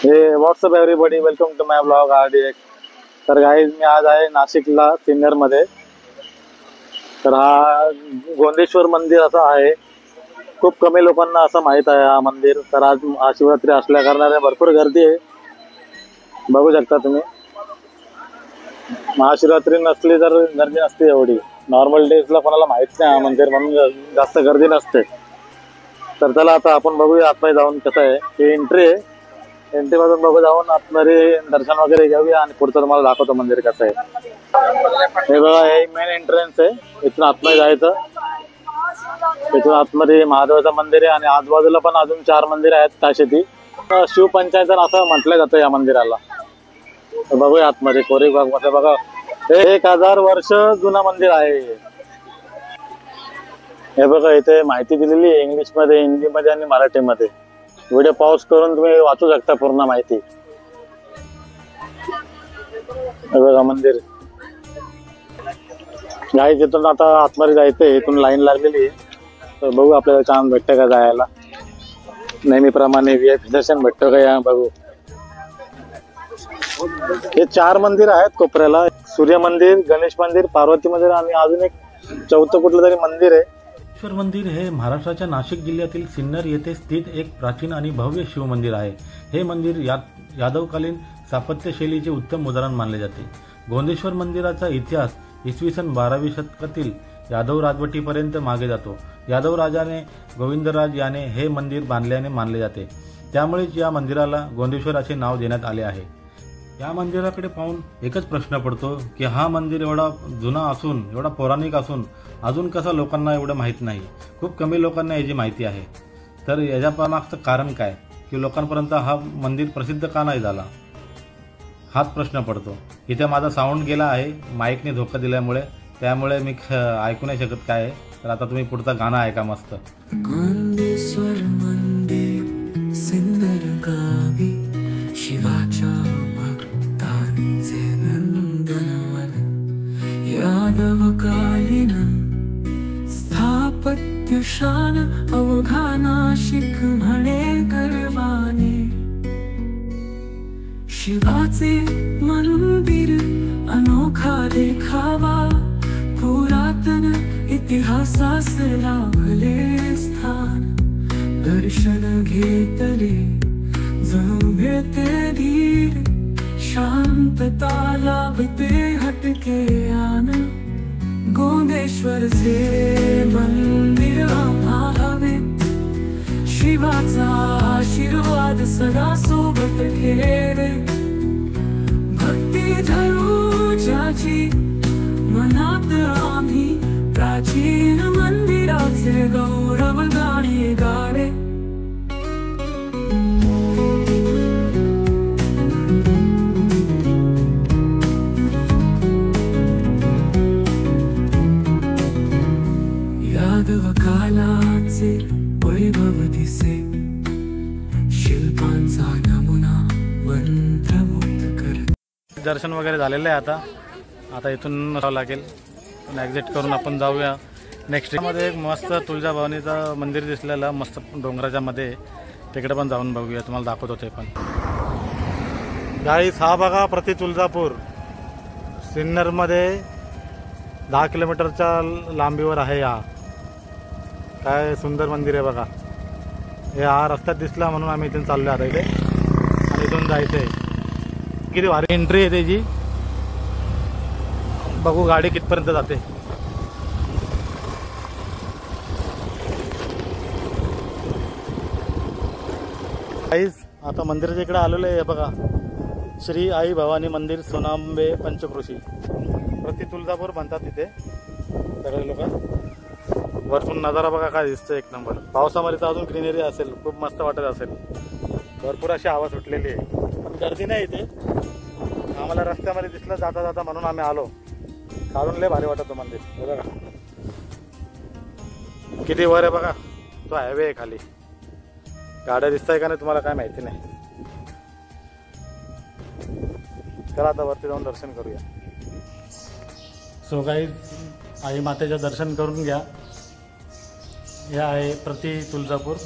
हे what's up everybody, welcome to my blog RDX। तर guys मी आज आहे नाशिकला सिन्नरमध्ये। तर हा गोंदेश्वर मंदिर असं आहे, खूप कमी लोकांना असं माहीत आहे हा मंदिर। तर आज महाशिवरात्री असल्या कारणाने भरपूर गर्दी आहे, बघू शकता तुम्ही। महाशिवरात्री नसली तर गर्दी नसते एवढी, नॉर्मल डेजला कोणाला माहीत नाही हा मंदिर, म्हणून जास्त गर्दी नसते। तर चला आता आपण बघूया आतमध्ये जाऊन कसं आहे। ही एंट्री आहे, एंट्री मधून बघू जाऊन आतमध्ये दर्शन वगैरे घेऊया आणि पुढचं तुम्हाला दाखवतो मंदिर कसं आहे। हे बघा, हे मेन एंट्रन्स आहे, इथून आतमध्ये जायचं। इथून आतमध्ये महादेवाचं मंदिर आहे आणि आजूबाजूला पण अजून 4 मंदिर आहेत त्याशेती। शिवपंचायतन असं म्हटलं जातं या मंदिराला। तर बघूया आतमध्ये कोरीबाग मध्ये बघा, हे 1000 वर्ष जुना मंदिर आहे। हे बघा, इथे माहिती दिलेली आहे इंग्लिशमध्ये, हिंदीमध्ये आणि मराठीमध्ये। व्हिडिओ पॉज करून तुम्ही वाचू शकता पूर्ण माहिती। हे बघा मंदिर। गाईज इथून आता आतमध्ये जायचंय, इथून लाईन लागलेली आहे। तर बघू आपल्याला चान्स भेटतं का जायला, नेहमीप्रमाणे VIP दर्शन भेटतं का या बघू। हे 4 मंदिर आहेत कोपऱ्याला, सूर्य मंदिर, गणेश मंदिर, पार्वती मंदिर आणि अजून एक 4थं कुठलं तरी मंदिर आहे। गोंदेश्वर मंदिर हे महाराष्ट्राच्या नाशिक जिल्ह्यातील सिन्नर येथे स्थित एक प्राचीन आणि भव्य शिव मंदिर आहे। हे मंदिर यादवकालीन स्थापत्य शैलीचे उत्तम उदाहरण मानले जाते। गोंदेश्वर मंदिराचा इतिहास इसवी सन 12वी शतकातील यादव राजवटीपर्यंत मागे जातो। यादव राजाने गोविंदराज याने हे मंदिर बांधल्याने मानले जाते, त्यामुळेच या मंदिराला गोंदेश्वर असे नाव देण्यात आले आहे। या मंदिराकडे पाहून एकच प्रश्न पडतो की हा मंदिर एवढा जुना असून, एवढा पौराणिक असून अजून कसं लोकांना एवढं माहीत नाही। खूप कमी लोकांना याची माहिती आहे। तर याच्या मागचं कारण काय, की लोकांपर्यंत हा मंदिर प्रसिद्ध का नाही झाला, हाच प्रश्न पडतो। इथे माझा साऊंड गेला आहे माईकने धोका दिल्यामुळे, त्यामुळे मी ऐकू नाही शकत काय आहे। तर आता तुम्ही पुढचं गाणं ऐका मस्त। गोंदेश्वर मंदिर सिन्नर गावी, शिवाच्या भक्तांचे नंदनवन, यादवकालीन स्थापत्य शान, अवघा नाशिक म्हणे गर्वाने। शिवाचे मंदिर अनोखा देखावा, पुरातन इतिहासास लाभले स्थान। दर्शन घेतले जमेते धीर, शांतता लाभते हटके आन। गोंदेश्वरचे मंदिर आम्हावे, शिवाचा आशीर्वाद सदा सोबत ठेवे। भक्ती धरू ज्याची मनात आम्ही, प्राचीन मंदिराचे गौरव गाणी गावे। यादवकालाचे वैभव दिसे, शिल्पांचा नमुना मंत्रमुग्ध कर। दर्शन वगैरे झालेलं आहे। आता इथून जावं लागेल, एक्झिट करून आपण जाऊया नेक्स्ट मध्ये। एक मस्त तुळजाभवानीचं मंदिर दिसलेलं मस्त डोंगराच्या मध्ये, तिकडे पण जाऊन बघूया, तुम्हाला दाखवतो ते पण। गाईस हा बघा प्रति तुळजापूर, सिन्नरमध्ये 10 किलोमीटरच्या लांबीवर आहे। हा काय सुंदर मंदिर आहे बघा। हे हा रस्त्यात दिसला म्हणून आम्ही इथून चाललो आता इथे, आणि इथून जायचं आहे। किती भारी एंट्री आहे त्याची, बघू गाडी कितपर्यंत जाते। गाईस आता मंदिराच्या इकडे आलेलो आहे बघा, श्री आई भवानी मंदिर, सोनांबे पंचक्रोशी, प्रति तुळजापूर म्हणतात तिथे सगळे लोक। वरतून नजारा बघा काय दिसतं, एक नंबर। पावसामध्ये तर अजून ग्रीनरी असेल, खूप मस्त वाटत असेल। भरपूर अशी हवा सुटलेली आहे, पण गर्दी नाही इथे। आम्हाला रस्त्यामध्ये दिसलं जाता जाता म्हणून आम्ही आलो। खालून लय भारी वाटत मंदिर, बघा किती वर आहे बघा, तो हायवे आहे खाली। गाड्या दिसताय का नाही तुम्हाला काय माहिती नाही। चला आता वरती जाऊन दर्शन करूया। सो गाईज, आई मातेचं दर्शन करून घ्या। हे आहे प्रति तुळजापूर।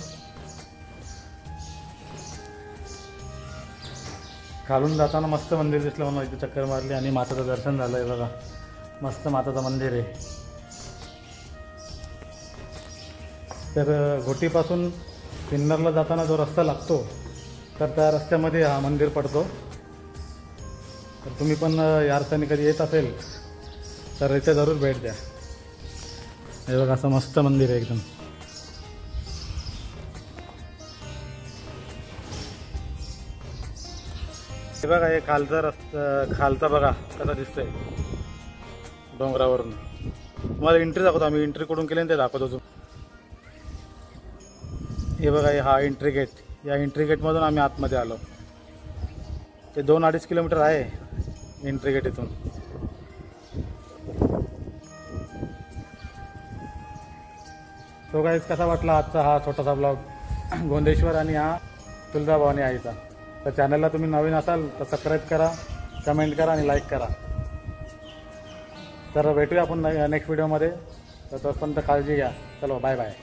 खालून जाताना मस्त मंदिर दिसलं म्हणून इथे चक्कर मारली आणि माताचं दर्शन झालं आहे बघा. मस्त माताचं मंदिर आहे. तर घोटीपासून सिन्नरला जाताना जो रस्ता लागतो तर त्या रस्त्यामध्ये हा मंदिर पडतो. तर तुम्ही पण या रस्त्याने कधी येत असेल तर इथे जरूर भेट द्या. हे बघा असं मस्त मंदिर आहे एकदम. हे बघा हे खालचा खालचा बघा कसा दिसतंय डोंगरावरून. तुम्हाला एंट्री दाखवतो आम्ही. एंट्री कुठून केली ते दाखवतो तुम्ही. हे बघा हा एंट्री गेट. या एंट्री गेटमधून आम्ही आतमध्ये आलो. ते 2-2.5 किलोमीटर आहे एंट्री गेट इथून. तो गाईज कसा वाटला आजचा हा छोटासा ब्लॉग गोंदेश्वर आणि हा तुळजाभवानी आईचा. तर चॅनलला तुम्ही नवीन असाल तर सबस्क्राईब करा, कमेंट करा आणि लाईक करा. तर भेटूया आपण नेक्स्ट व्हिडिओमध्ये. तर तोपर्यंत काळजी घ्या. चलो बाय बाय.